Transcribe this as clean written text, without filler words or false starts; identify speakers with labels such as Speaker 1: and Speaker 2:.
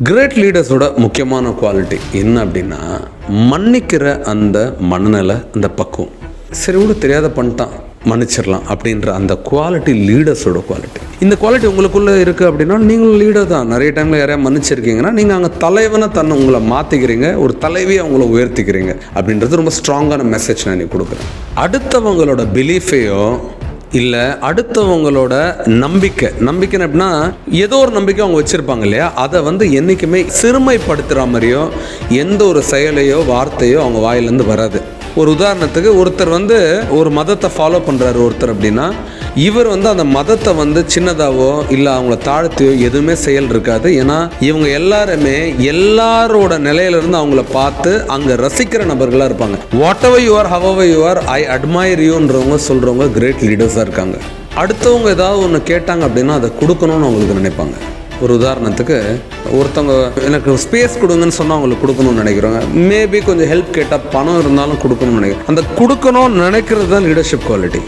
Speaker 1: Great லீடர்ஸோட முக்கியமான quality என்ன அப்படின்னா, மன்னிக்கிற அந்த மனநிலை, அந்த பக்குவம். சரி கூட தெரியாத பண்ணிட்டான், மன்னிச்சிடலாம் அப்படின்ற அந்த குவாலிட்டி லீடர்ஸோட குவாலிட்டி. இந்த குவாலிட்டி உங்களுக்குள்ளே இருக்குது அப்படின்னா நீங்களும் லீடர் தான். நிறைய டைமில் யாரையா மன்னிச்சிருக்கீங்கன்னா நீங்கள் அங்கே தலைவனை தன்னை உங்களை மாற்றிக்கிறீங்க, ஒரு தலைவியை அவங்கள உயர்த்திக்கிறீங்க அப்படின்றது ரொம்ப ஸ்ட்ராங்கான மெசேஜ் நான் கொடுக்குறேன். அடுத்தவங்களோட பிலீஃபையோ இல்லை அடுத்தவங்களோட நம்பிக்கைன்னு அப்படின்னா ஏதோ ஒரு நம்பிக்கை அவங்க வச்சுருப்பாங்க இல்லையா, அதை என்றைக்குமே சிறுமைப்படுத்துகிற மாதிரியோ எந்த ஒரு செயலையோ வார்த்தையோ அவங்க வாயிலேருந்து வராது. ஒரு உதாரணத்துக்கு ஒருத்தர் ஒரு மதத்தை ஃபாலோ பண்ணுறாரு அப்படின்னா இவர் அந்த மதத்தை சின்னதாவோ இல்லை அவங்கள தாழ்த்தியோ எதுவுமே செயல் இருக்காது. ஏன்னா இவங்க எல்லாருமே எல்லாரோட நிலையிலிருந்து அவங்கள பார்த்து அங்கே ரசிக்கிற நபர்களாக இருப்பாங்க. Whatever you are, however you are, I admire யூன்றவங்க சொல்கிறவங்க கிரேட் லீடர்ஸாக இருக்காங்க. அடுத்தவங்க ஏதாவது ஒன்று கேட்டாங்க அப்படின்னா அதை கொடுக்கணும்னு அவங்களுக்கு நினைப்பாங்க. ஒரு உதாரணத்துக்கு ஒருத்தவங்க எனக்கு ஸ்பேஸ் கொடுங்கன்னு சொன்னால் அவங்களுக்கு கொடுக்கணும்னு நினைக்கிறோங்க. மேபி கொஞ்சம் ஹெல்ப் கேட்டால் பணம் இருந்தாலும் கொடுக்கணும்னு நினைக்கிறேன். அந்த கொடுக்கணும்னு நினைக்கிறது தான் லீடர்ஷிப் குவாலிட்டி.